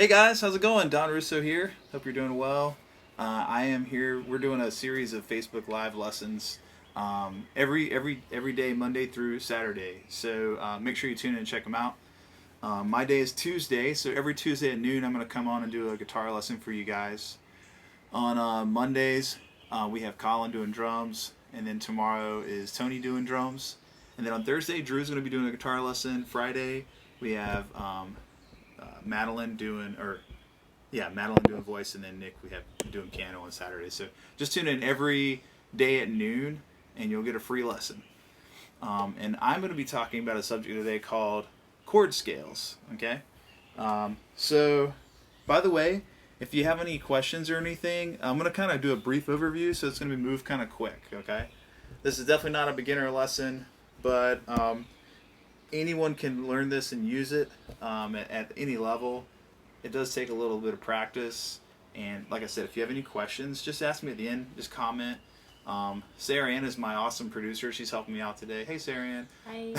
Hey guys, how's it going? Don Russo here. Hope you're doing well. I am here. We're doing a series of Facebook Live lessons every day, Monday through Saturday. So make sure you tune in and check them out. My day is Tuesday, so every Tuesday at noon I'm going to come on and do a guitar lesson for you guys. On Mondays we have Colin doing drums, and then tomorrow is Tony doing drums. And then on Thursday, Drew's going to be doing a guitar lesson. Friday we have Madeline doing voice, and then Nick we have doing piano on Saturday. So just tune in every day at noon and you'll get a free lesson. And I'm going to be talking about a subject today called chord scales. Okay. So by the way, if you have any questions or anything, I'm going to kind of do a brief overview, so it's going to be moved kind of quick. Okay. This is definitely not a beginner lesson, but anyone can learn this and use it at any level. It does take a little bit of practice, and like I said, if you have any questions, just ask me at the end. Just comment. Sarah Ann is my awesome producer. She's helping me out today. Hey, Sarah Ann. Hi.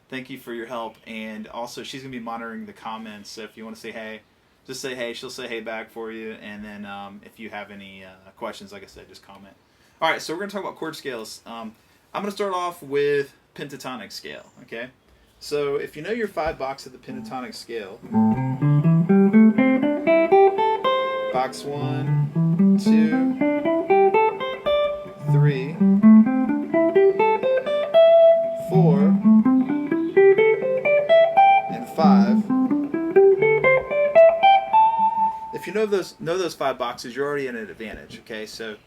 Thank you for your help, and also she's going to be monitoring the comments, so if you want to say hey, just say hey. She'll say hey back for you, and then if you have any questions, like I said, just comment. All right, so we're going to talk about chord scales. I'm going to start off with pentatonic scale, okay? So if you know your 5 box of the pentatonic scale, box 1, 2, 3, 4, and 5. If you know those 5 boxes, you're already in an advantage, okay? So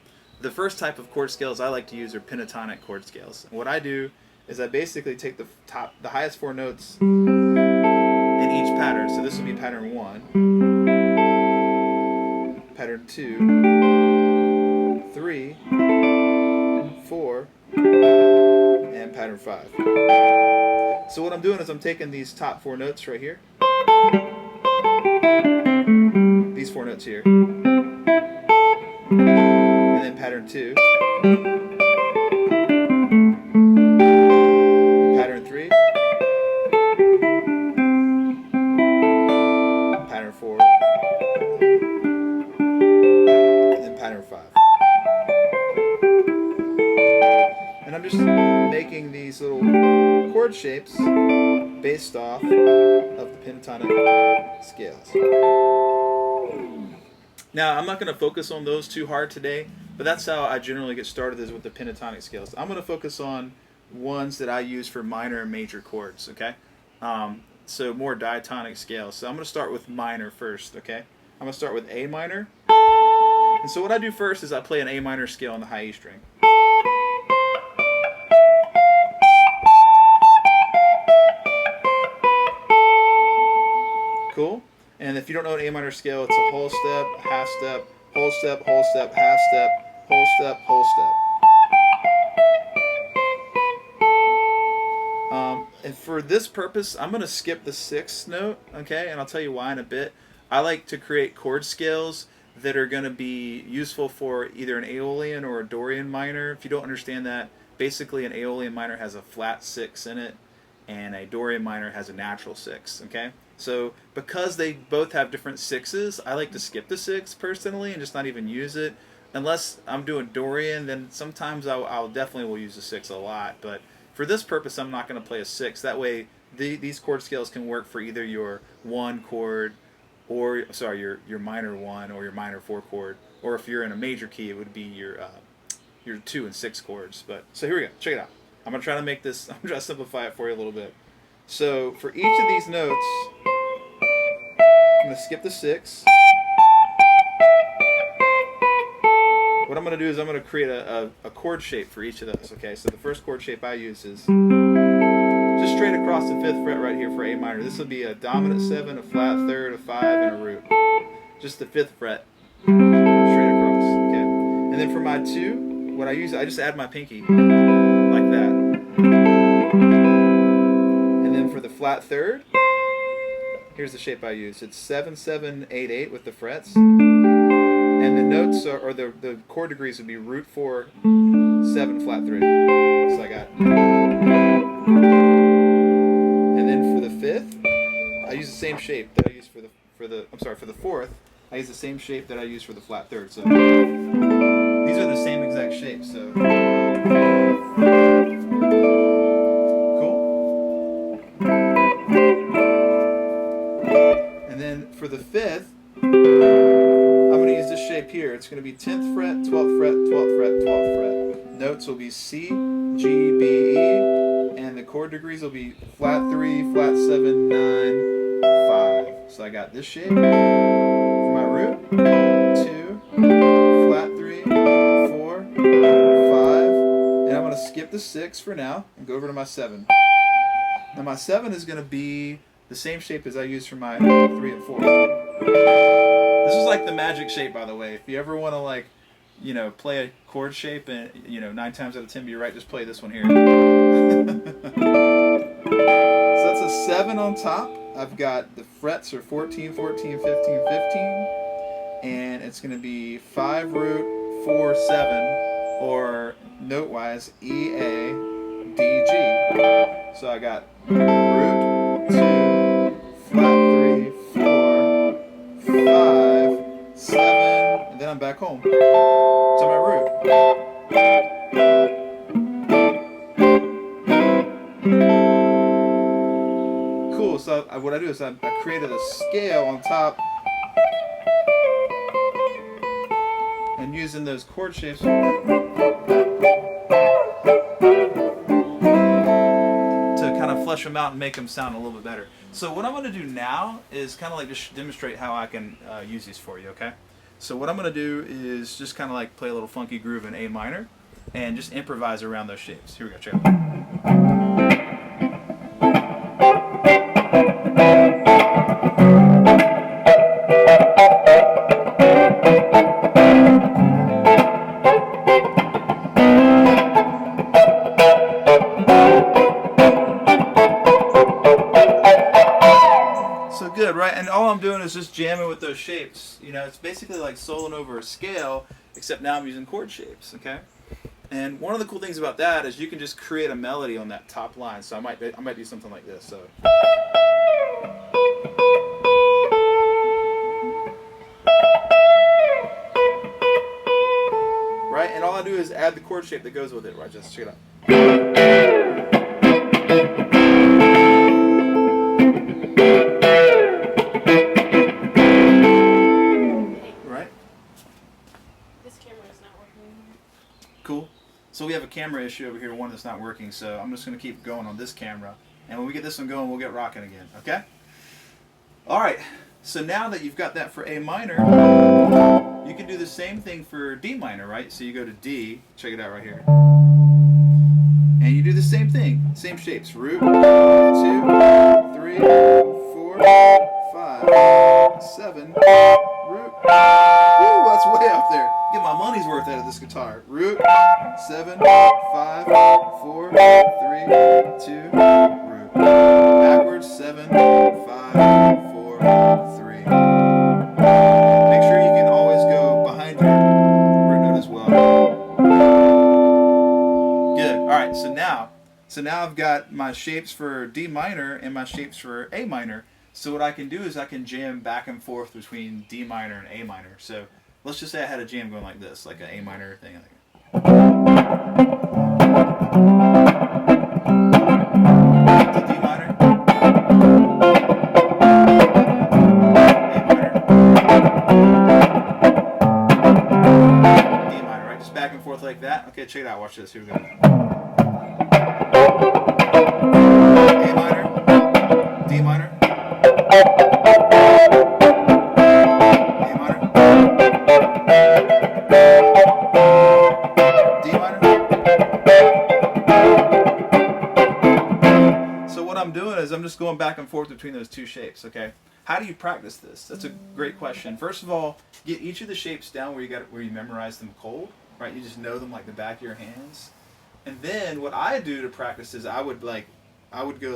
the first type of chord scales I like to use are pentatonic chord scales. And what I do is I basically take the highest 4 notes in each pattern. So this will be pattern 1, pattern 2, 3, 4, and pattern 5. So what I'm doing is I'm taking these top 4 notes right here, these 4 notes here, and then pattern 2, pattern 3, pattern 4, and then pattern 5. And I'm just making these little chord shapes based off of the pentatonic scales. Now, I'm not going to focus on those too hard today, but that's how I generally get started, is with the pentatonic scales. I'm going to focus on ones that I use for minor and major chords, okay? So more diatonic scales. So I'm going to start with minor first, okay? I'm going to start with A minor. And so what I do first is I play an A minor scale on the high E string. Cool? And if you don't know an A minor scale, it's a whole step, half step, whole step, whole step, half step, whole step, whole step. And for this purpose, I'm going to skip the 6th note, okay? And I'll tell you why in a bit. I like to create chord scales that are going to be useful for either an Aeolian or a Dorian minor. If you don't understand that, basically an Aeolian minor has a flat 6 in it, and a Dorian minor has a natural 6, okay? So because they both have different 6s, I like to skip the 6 personally and just not even use it. Unless I'm doing Dorian, then sometimes I'll definitely will use the 6 a lot. But for this purpose, I'm not going to play a 6. That way, these chord scales can work for either your 1 chord, or your minor 1 or your minor 4 chord, or if you're in a major key, it would be your 2 and 6 chords. But so here we go. Check it out. I'm going to try to make this. I'm going to simplify it for you a little bit. So for each of these notes, I'm going to skip the 6. What I'm going to do is I'm going to create a chord shape for each of those. Okay, so the first chord shape I use is just straight across the 5th fret right here for A minor. This will be a dominant 7, a flat 3rd, a 5, and a root. Just the 5th fret straight across. Okay, and then for my 2, what I use, I just add my pinky like that. And then for the flat 3rd, here's the shape I use. It's 7, 7, 8, 8 with the frets. And the notes or the chord degrees would be root 4, 7, flat 3. So I got. And then for the 5th, I use the same shape that I used for for the fourth, I use the same shape that I use for the flat third. So these are the same exact shapes. So cool. And then for the fifth, I'm going to use this shape here. It's going to be 10th fret, 12th fret, 12th fret, 12th fret. Notes will be C, G, B, E, and the chord degrees will be flat 3, flat 7, 9, 5. So I got this shape for my root, 2, flat 3, 4, 5, and I'm going to skip the 6 for now and go over to my 7. Now my 7 is going to be the same shape as I use for my 3 and 4. This is like the magic shape, by the way. If you ever want to, like, you know, play a chord shape and, you know, 9 times out of 10 be right, just play this one here. So that's a 7 on top. I've got the frets are 14, 14, 15, 15, and it's going to be 5 root, 4, 7, or note-wise E, A, D, G. So I got root, 2, flat 3, 4, 5, 7, and then I'm back home to my root. Cool, so what I do is I created a scale on top and using those chord shapes to kind of flesh them out and make them sound a little bit better. So what I'm going to do now is kind of like just demonstrate how I can use these for you, okay? So what I'm going to do is just kind of like play a little funky groove in A minor and just improvise around those shapes. Here we go, check it out. So good, right? And all I'm doing is just jamming with those shapes. You know, it's basically like soloing over a scale, except now I'm using chord shapes, okay? And one of the cool things about that is you can just create a melody on that top line. So I might do something like this. So right, and all I do is add the chord shape that goes with it, right? Just check it out. Cool. So we have a camera issue over here, one that's not working, so I'm just going to keep going on this camera. And when we get this one going, we'll get rocking again, okay? Alright, so now that you've got that for A minor, you can do the same thing for D minor, right? So you go to D, check it out right here. And you do the same thing, same shapes. Root, 2, 3, 4, 5, 7, root. Woo, that's way up there. Get my money's worth out of this guitar. Root, 7, 5, 4, 3, 2, root. Backwards, 7, 5, 4, 3. Make sure you can always go behind your root note as well. Good. All right. So now I've got my shapes for D minor and my shapes for A minor. So what I can do is I can jam back and forth between D minor and A minor. So let's just say I had a jam going like this, like an A minor thing. To D minor, A minor, D minor, right? Just back and forth like that. Okay, check it out. Watch this. Here we go. A minor, D minor. I'm just going back and forth between those two shapes, okay? How do you practice this? That's a great question. First of all, get each of the shapes down where you memorize them cold, right? You just know them like the back of your hands. And then what I do to practice is I would go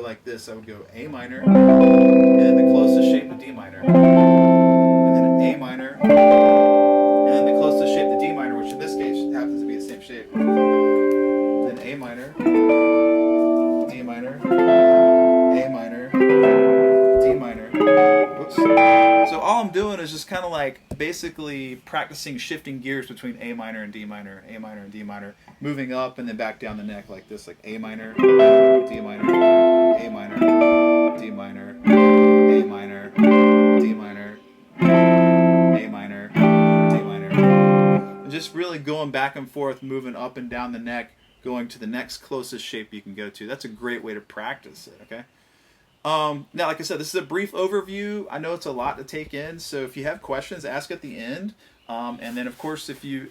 like this. I would go A minor, and then the closest shape to D minor, and then A minor, and then the closest shape to D minor, which in this case happens to be the same shape. Then A minor, D minor, A minor, D minor. Whoops. So is just kind of like basically practicing shifting gears between A minor and D minor, A minor and D minor, moving up and then back down the neck like this, like A minor, D minor, A minor, D minor, A minor, D minor, A minor, D minor. And just really going back and forth, moving up and down the neck, going to the next closest shape you can go to. That's a great way to practice it, okay? Now, like I said, this is a brief overview. I know it's a lot to take in, so if you have questions, ask at the end. And then, of course, if you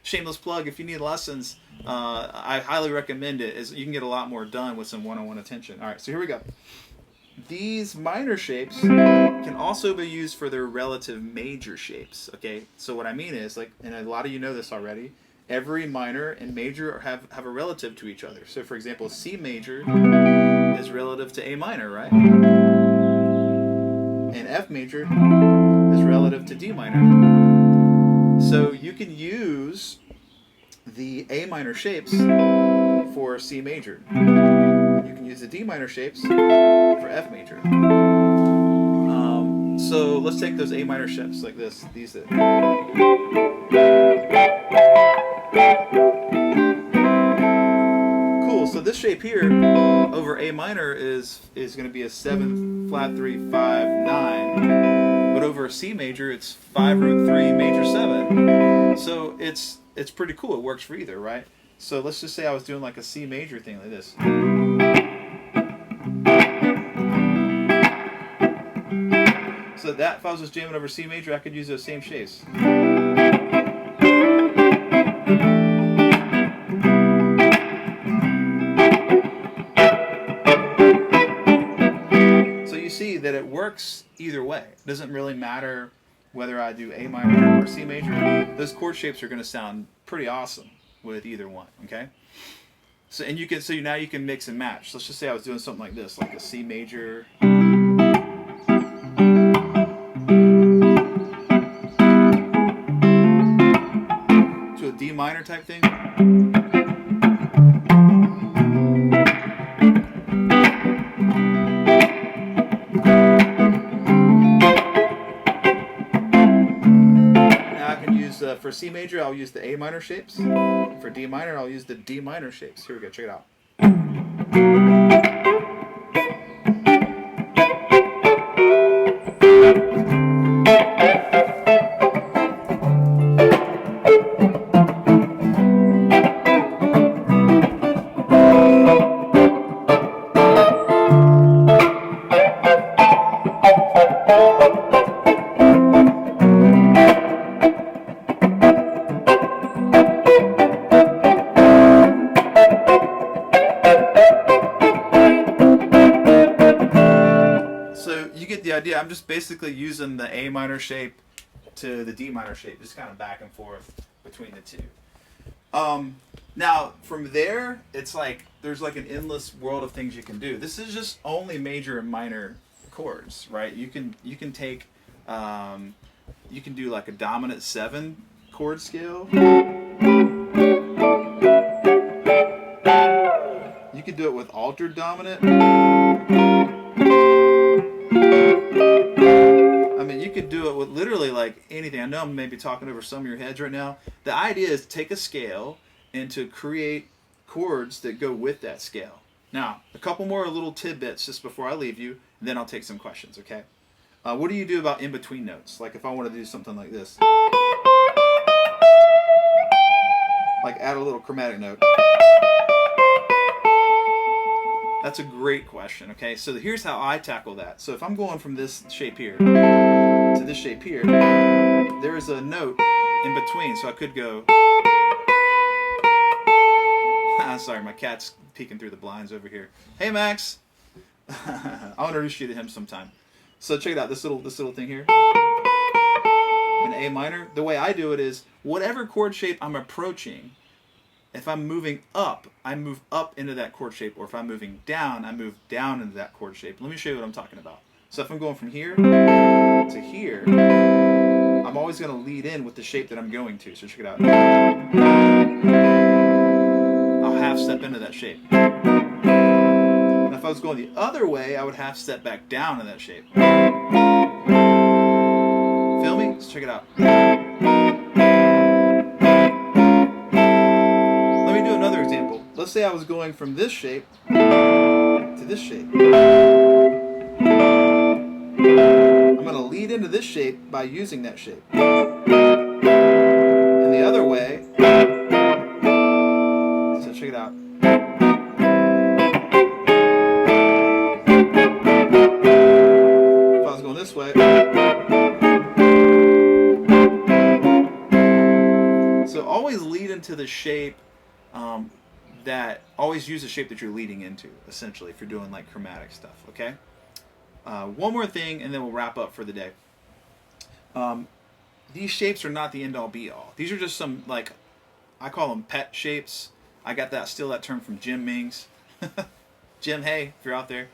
shameless plug, if you need lessons, I highly recommend it. As you can get a lot more done with some one-on-one attention. All right, so here we go. These minor shapes can also be used for their relative major shapes. Okay, so what I mean is, like, and a lot of you know this already, every minor and major have a relative to each other. So, for example, C major is relative to A minor, right? And F major is relative to D minor. So you can use the A minor shapes for C major. You can use the D minor shapes for F major. So let's take those A minor shapes like this. These. Cool. So this shape here over A minor is going to be a 7 flat 3 5 9, but over a C major it's 5 root 3 major 7. So it's pretty cool. It works for either, right? So let's just say I was doing like a C major thing like this. So that if I was just jamming over C major, I could use those same shapes. See that it works either way. It doesn't really matter whether I do A minor or C major. Those chord shapes are going to sound pretty awesome with either one. Okay. So and you can now you can mix and match. So let's just say I was doing something like this, like a C major. To a D minor type thing. For C major, I'll use the A minor shapes. For D minor, I'll use the D minor shapes. Here we go, check it out. Idea. I'm just basically using the A minor shape to the D minor shape, just kind of back and forth between the two. Now from there, it's like there's like an endless world of things you can do. This is just only major and minor chords, right? You can take you can do like a dominant 7 chord scale. You could do it with altered dominant. I mean, you could do it with literally like anything. I know I'm maybe talking over some of your heads right now. The idea is to take a scale and to create chords that go with that scale. Now, a couple more little tidbits just before I leave you, and then I'll take some questions, okay? What do you do about in-between notes? Like if I want to do something like this. Like add a little chromatic note. That's a great question, okay? So here's how I tackle that. So if I'm going from this shape here to this shape here, there is a note in between. So I could go... Sorry, my cat's peeking through the blinds over here. Hey, Max! I'll introduce you to him sometime. So check it out, this little thing here. In A minor, the way I do it is, whatever chord shape I'm approaching, if I'm moving up, I move up into that chord shape, or if I'm moving down, I move down into that chord shape. Let me show you what I'm talking about. So if I'm going from here to here, I'm always going to lead in with the shape that I'm going to. So check it out. I'll half step into that shape. And if I was going the other way, I would half step back down in that shape. feel me? Let's check it out. Let me do another example. Let's say I was going from this shape to this shape. I'm going to lead into this shape by using that shape. And the other way, so check it out. If I was going this way, so always lead into the shape always use the shape that you're leading into, essentially, if you're doing like chromatic stuff, okay? One more thing, and then we'll wrap up for the day. These shapes are not the end-all, be-all. These are just some, like, I call them pet shapes. I got steal that term from Jim Mings. Jim, hey, if you're out there.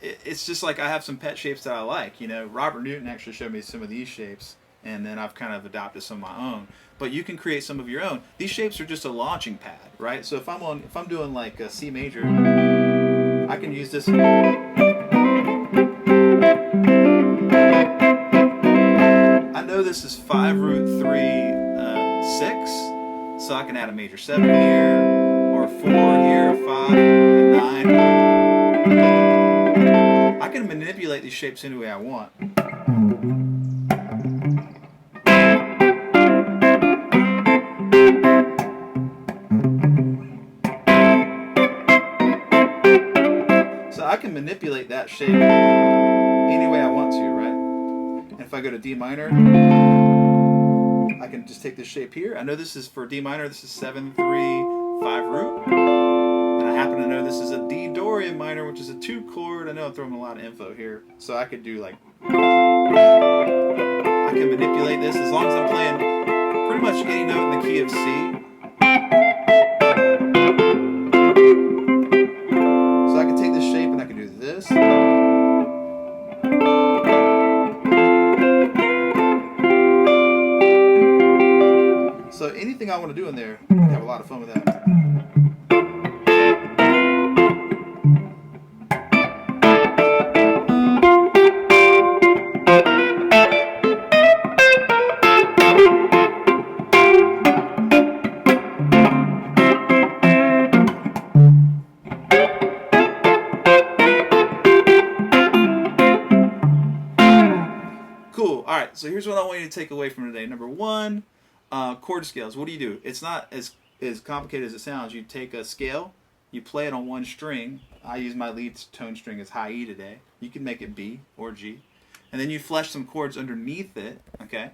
It's just like I have some pet shapes that I like. You know, Robert Newton actually showed me some of these shapes, and then I've kind of adopted some of my own. But you can create some of your own. These shapes are just a launching pad, right? So if I'm doing like a C major, I can use this. I know this is 5 root 3 6, so I can add a major 7 here, or a 4 here, a 5, a 9. I can manipulate these shapes any way I want. So I can manipulate that shape any way I want to, right? And if I go to D minor, I can just take this shape here. I know this is for D minor, this is 7, 3, 5 root. And I happen to know this is a D Dorian minor, which is a 2 chord. I know I'm throwing a lot of info here. So I could do like, I can manipulate this as long as I'm playing pretty much any note in the key of C. So I can take this shape and I can do this. So anything I want to do in there, I have a lot of fun with that. Cool. All right. So here's what I want you to take away from today. Number 1. Chord scales. What do? It's not as complicated as it sounds. You take a scale, you play it on one string. I use my lead tone string as high E today. You can make it B or G. And then you flesh some chords underneath it, okay?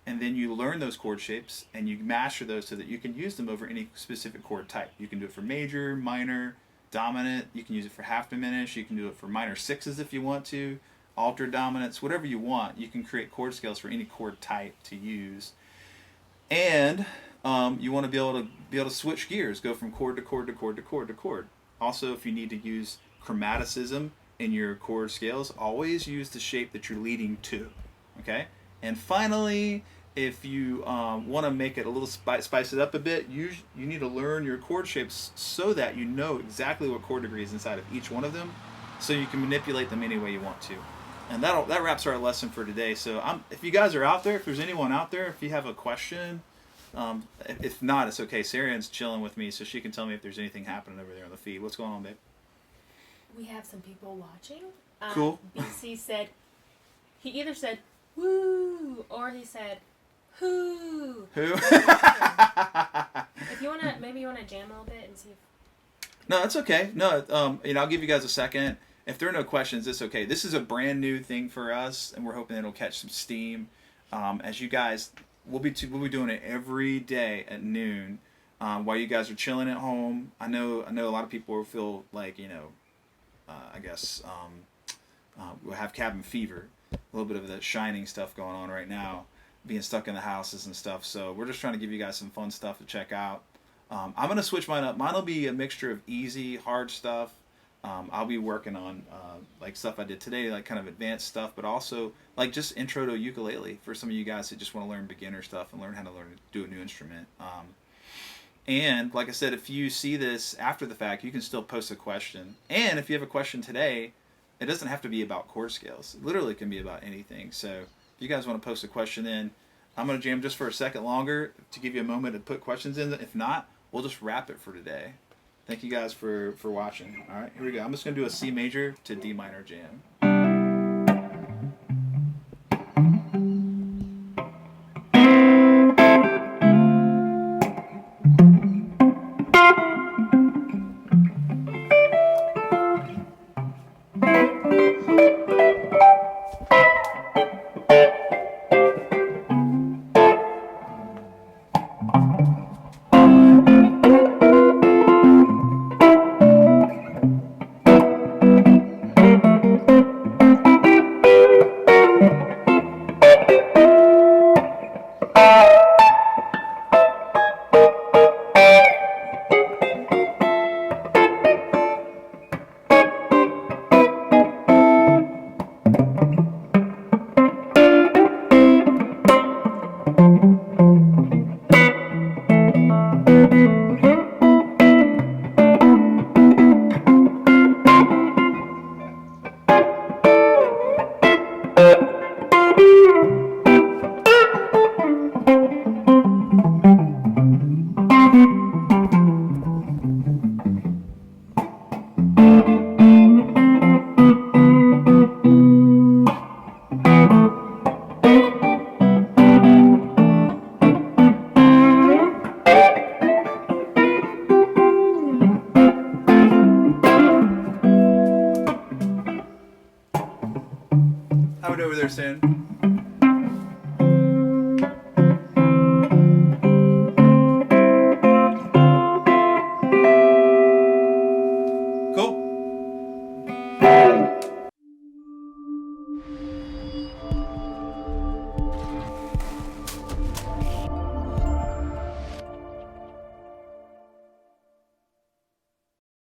And then you learn those chord shapes and you master those so that you can use them over any specific chord type. You can do it for major, minor, dominant. You can use it for half diminished. You can do it for minor sixes if you want to, altered dominants, whatever you want. You can create chord scales for any chord type to use. And you want to be able to switch gears, go from chord to chord to chord to chord to chord. Also, if you need to use chromaticism in your chord scales, always use the shape that you're leading to. Okay. And finally, if you want to make it a little spice it up a bit, you need to learn your chord shapes so that you know exactly what chord degree is inside of each one of them, so you can manipulate them any way you want to. And that wraps our lesson for today. So if you guys are out there, if there's anyone out there, if you have a question, if not, it's okay. Sarian's chilling with me, so she can tell me if there's anything happening over there on the feed. What's going on, babe? We have some people watching. Cool. BC said, he either said, woo, or he said, who. Who? If you want to, maybe you want to jam a little bit and see if... No, that's okay. No, I'll give you guys a second. If there are no questions, it's okay. This is a brand new thing for us, and we're hoping it'll catch some steam. As you guys, we'll be doing it every day at noon while you guys are chilling at home. I know a lot of people will feel like, I guess we'll have cabin fever, a little bit of that shining stuff going on right now, being stuck in the houses and stuff. So we're just trying to give you guys some fun stuff to check out. I'm going to switch mine up. Mine will be a mixture of easy, hard stuff. I'll be working on like stuff I did today, like kind of advanced stuff, but also like just intro to ukulele for some of you guys that just want to learn beginner stuff and learn how to do a new instrument. And like I said, if you see this after the fact, you can still post a question. And if you have a question today, it doesn't have to be about chord scales. It literally can be about anything. So if you guys want to post a question in, I'm going to jam just for a second longer to give you a moment to put questions in. If not, we'll just wrap it for today. Thank you guys for watching. All right, here we go. I'm just going to do a C major to D minor jam. How it over there, Stan? Cool.